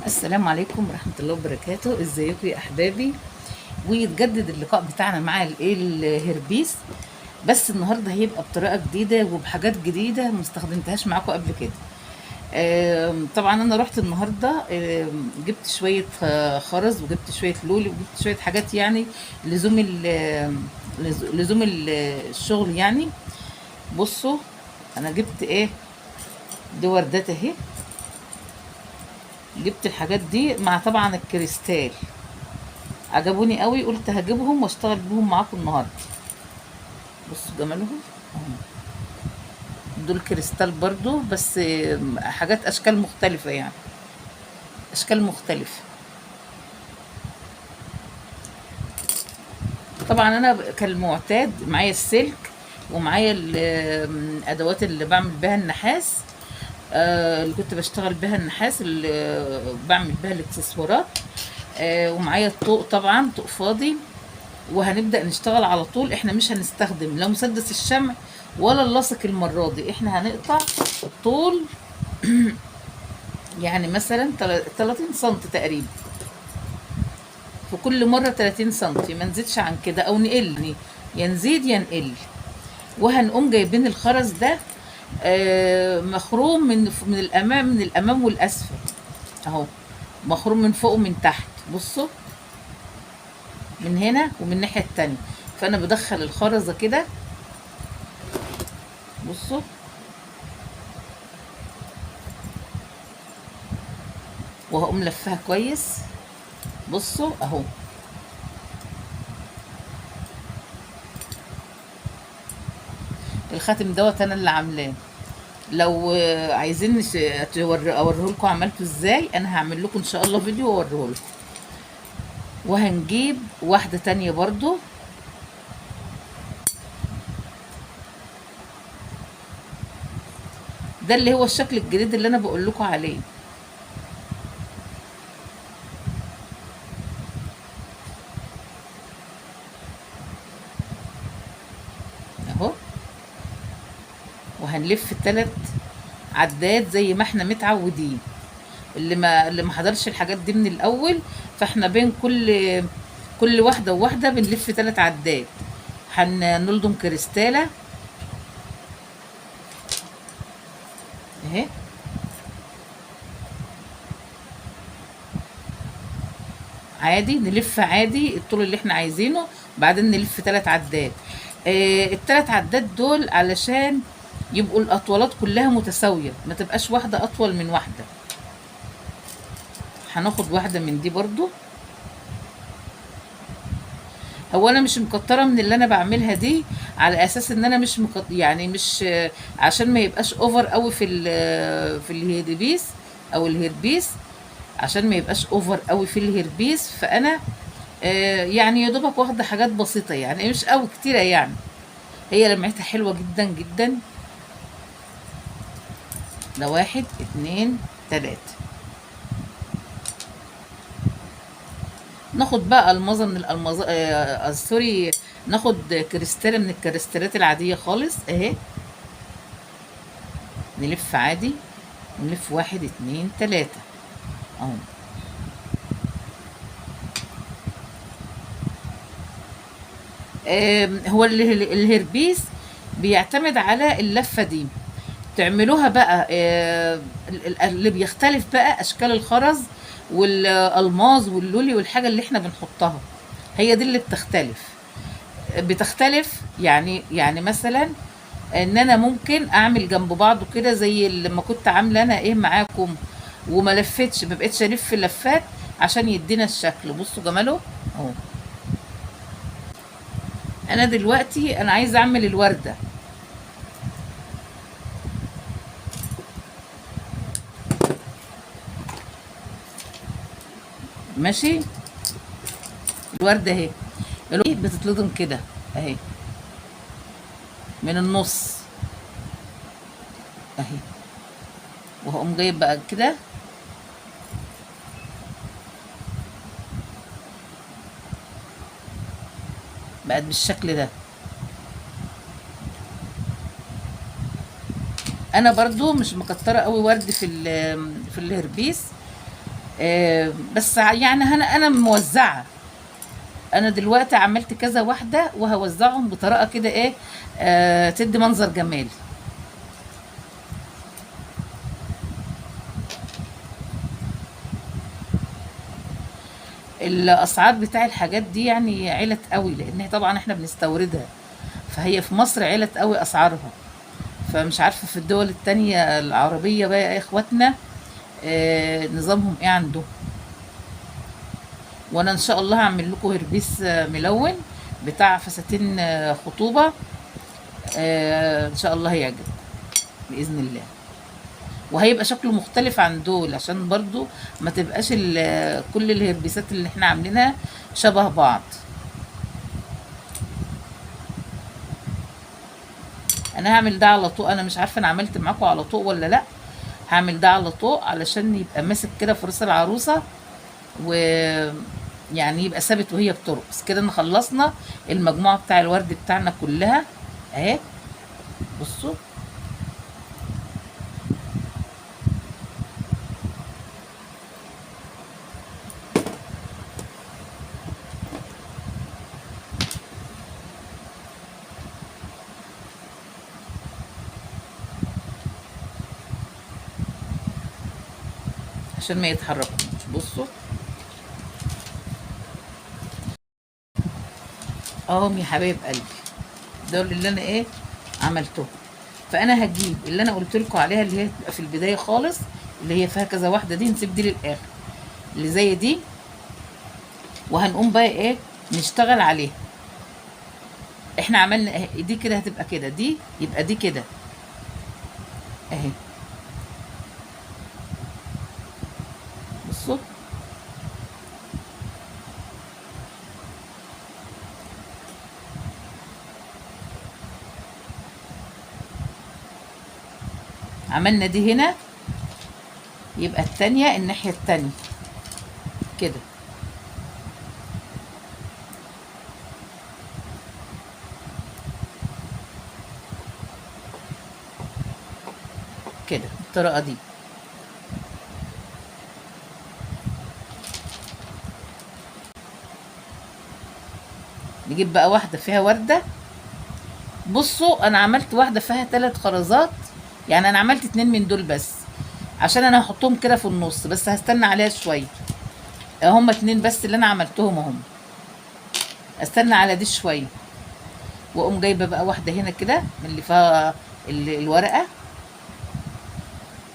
السلام عليكم ورحمة الله وبركاته. ازيكم يا احبابي؟ ويتجدد اللقاء بتاعنا مع الهربيس، بس النهارده هيبقى بطريقة جديدة وبحاجات جديدة مستخدمتهاش معاكم قبل كده. طبعا انا رحت النهارده، جبت شوية خرز، وجبت شوية لولي، وجبت شوية حاجات يعني لزوم لزوم الشغل يعني. بصوا، انا جبت ايه؟ دي وردات اهي. جبت الحاجات دي مع طبعا الكريستال، عجبوني قوي، قلت هجيبهم واشتغل بيهم معاكم النهارده. بصوا جمالهم اهم. دول كريستال برضو، بس حاجات اشكال مختلفه يعني، اشكال مختلفه. طبعا انا كالمعتاد معايا السلك، ومعايا الادوات اللي بعمل بيها النحاس، اللي كنت بشتغل بيها النحاس، اللي بعمل بيها الاكسسوارات. ومعايا الطوق، طبعا طوق فاضي، وهنبدأ نشتغل على طول. احنا مش هنستخدم لا مسدس الشمع ولا اللاصق المرة دي، احنا هنقطع طول يعني مثلا 30 سنتي تقريبا في كل مرة، 30 سنتي، ما نزيدش عن كده او نقل، يا نزيد يا نقل. وهنقوم جايبين الخرز ده مخروم من الامام، من الامام والاسفل اهو، مخروم من فوق ومن تحت. بصوا، من هنا ومن الناحية التانية. فانا بدخل الخرزة كده، بصوا، وهقوم لفها كويس. بصوا اهو، الخاتم دوت انا اللي عاملاه. لو عايزين اوريه لكم عملته ازاي، انا هعمل لكم ان شاء الله فيديو واوريه لكم. وهنجيب واحده تانية برضو، ده اللي هو الشكل الجديد اللي انا بقول لكم عليه اهو. وهنلف 3 عدات زي ما احنا متعودين. اللي ما حضرش الحاجات دي من الاول، فاحنا بين كل واحده وواحده بنلف 3 عدات. هنلضم كريستاله اهي، عادي نلف عادي الطول اللي احنا عايزينه، بعدين نلف 3 عدات. ال3 عدات دول علشان يبقوا الاطوالات كلها متساويه، ما تبقاش واحده اطول من واحده. هناخد واحده من دي برضو. هو انا مش مكتره من اللي انا بعملها دي، على اساس ان انا مش يعني مش عشان ما يبقاش اوفر قوي في الهيربيس او الهيربيس، عشان ما يبقاش اوفر قوي في الهيربيس. فانا يعني يا دوبك واخده حاجات بسيطه يعني، مش قوي كتيره يعني. هي لمعتها حلوه جدا جدا. ده 1 2 3. ناخد بقى المظه من الالمظه، سوري، ناخد كريستاله من الكريستالات العاديه خالص اهي. نلف عادي، نلف 1 2 3 اهو. هو الهربيس بيعتمد على اللفه دي. تعملوها بقى، اللي بيختلف بقى اشكال الخرز والالماظ واللولي والحاجه اللي احنا بنحطها، هي دي اللي بتختلف يعني مثلا ان انا ممكن اعمل جنب بعضه كده زي لما كنت عامله انا ايه معاكم، وما لفتش، ما بقتش الف لفات عشان يدينا الشكل. بصوا جماله اهو. انا دلوقتي انا عايزه اعمل الورده، ماشي. الورده اهي، الورده بتتلضم كده اهي من النص اهي، وهقوم جايب بقى كده، بقت بالشكل ده. انا برضو مش مكتره قوي ورد في الهربيس، بس يعني انا موزعه. انا دلوقتي عملت كذا واحده وهوزعهم بطريقه كده ايه، تدي منظر جمالي. الاسعار بتاع الحاجات دي يعني علت قوي، لان طبعا احنا بنستوردها، فهي في مصر علت قوي اسعارها. فمش عارفه في الدول التانية العربيه بقى يا اخواتنا نظامهم ايه عندهم. وانا ان شاء الله هعمل لكم هربيس ملون بتاع فساتين خطوبه، ان شاء الله هيعجب باذن الله. وهيبقى شكله مختلف عن دول، عشان برضو ما تبقاش كل الهربيسات اللي احنا عاملينها شبه بعض. انا هعمل ده على طوق، انا مش عارفه انا عملت معاكم على طوق ولا لا. هعمل ده على طوق علشان يبقى ماسك كده في راس العروسه، و يعني يبقى ثابت وهي بترقص كده. ان خلصنا المجموعه بتاع الورد بتاعنا كلها اهي. بصوا، عشان ما يتحركوش. بصوا اهم يا حبايب قلبي، دول اللي انا ايه عملتهم. فانا هجيب اللي انا قلت لكم عليها، اللي هي تبقى في البدايه خالص، اللي هي فيها كذا واحده دي، نسيب دي للاخر اللي زي دي. وهنقوم بقى ايه نشتغل عليها. احنا عملنا اهي دي كده، هتبقى كده، دي يبقى دي كده اهي. بصوا عملنا دي هنا، يبقى التانية الناحية التانية كده. كده بالطريقة دي. نجيب بقى واحدة فيها وردة. بصوا انا عملت واحدة فيها 3 خرزات، يعني انا عملت 2 من دول بس، عشان انا هحطهم كده في النص، بس هستنى عليها شوية. هما 2 بس اللي انا عملتهم اهم. استنى على دي شوية، واقوم جايبة بقى واحدة هنا كده من اللي فيها الورقة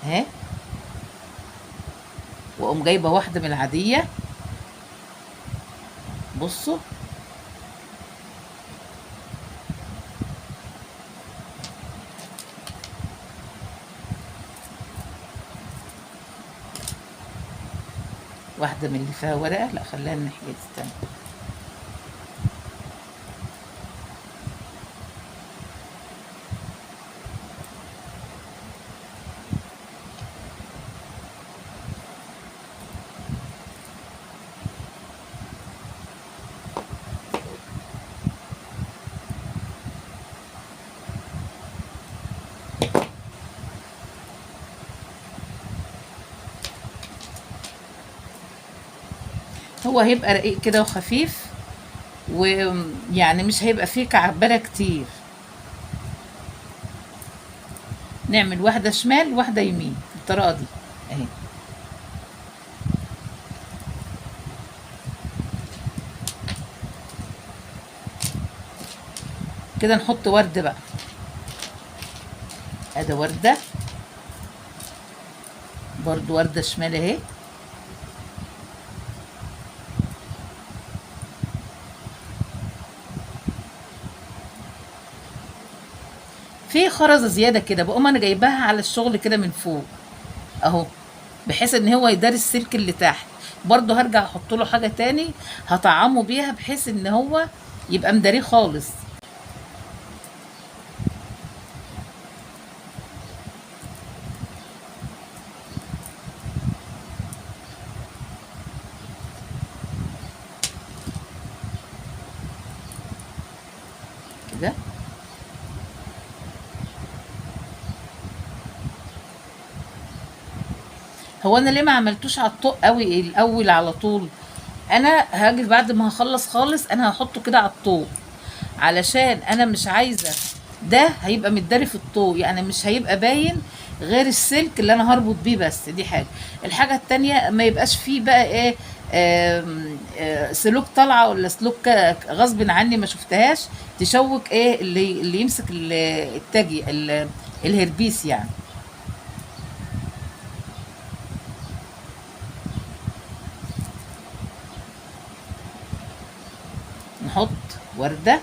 اهي، واقوم جايبة واحدة من العادية. بصوا واحدة من اللي فيها ورقة، لا خليها الناحية دي، استنى. هو هيبقى رقيق كده وخفيف، ويعني مش هيبقى فيه كعبرة كتير. نعمل واحدة شمال واحدة يمين بالطريقة دي اهي. كده نحط ورد بقى، ادي وردة، برضو وردة شمال اهي. في خرزة زيادة كده بقوم انا جايباها على الشغل كده من فوق اهو، بحيث ان هو يداري السلك اللي تحت. برضو هرجع احط له حاجة تاني هطعمه بيها، بحيث ان هو يبقى مداريه خالص كده. هو انا ليه ما عملتوش على الطوق قوي الاول على طول؟ انا هاجي بعد ما هخلص خالص انا هحطه كده على الطوق، علشان انا مش عايزه ده هيبقى متداري في الطوق، يعني مش هيبقى باين غير السلك اللي انا هربط بيه بس. دي حاجه. الحاجه التانية ما يبقاش فيه بقى ايه، سلوك طالعه ولا سلوك غصب عني ما شفتهاش تشوك ايه اللي يمسك التاجي الهربيس يعني. نحط ورده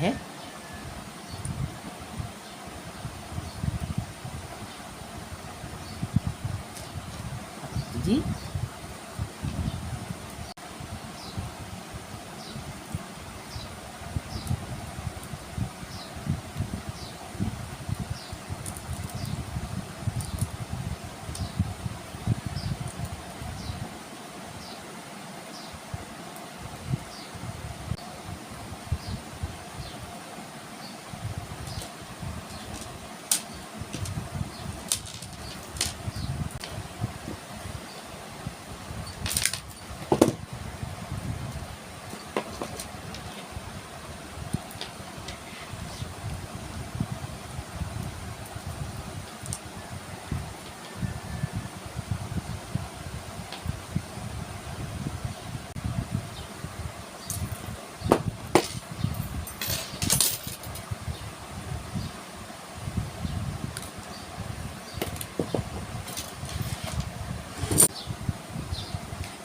اهي، دي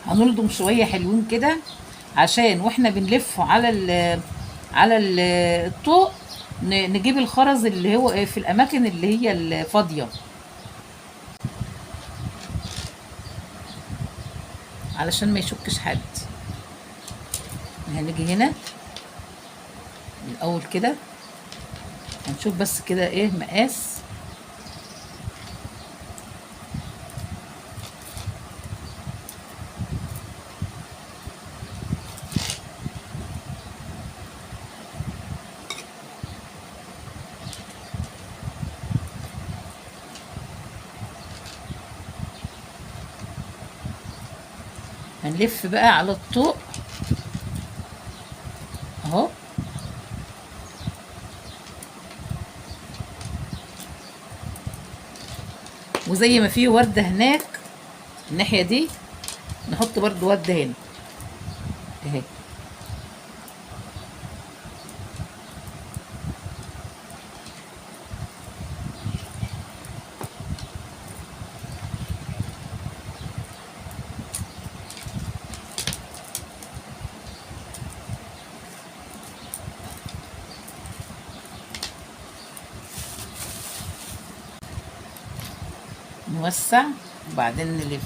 هنلضم شويه حلوين كده، عشان واحنا بنلفه الطوق نجيب الخرز اللي هو في الاماكن اللي هي الفاضيه، علشان ما يشكش حد. هنيجي هنا الاول كده هنشوف بس كده ايه مقاس. هنلف بقى على الطوق اهو، وزي ما في ورده هناك الناحيه دي نحط برضو ورده هنا اهي. نوسع وبعدين نلف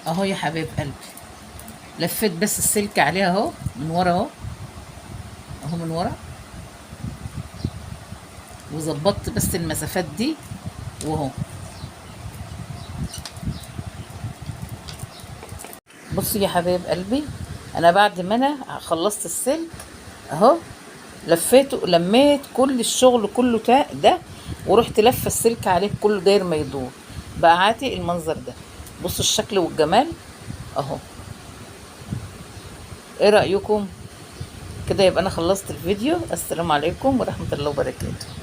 اهو يا حبيب قلبي. لفيت بس السلك عليها اهو من ورا اهو، اهو من ورا، وظبطت بس المسافات دي واهو. بصي يا حبايب قلبي، انا بعد ما انا خلصت السلك اهو لفيته، لميت كل الشغل كله ده ورحت لفه السلك عليه كله داير ما يدور، بقى عاتي المنظر ده. بصوا الشكل والجمال اهو. ايه رأيكم كده؟ يبقى انا خلصت الفيديو. السلام عليكم ورحمة الله وبركاته.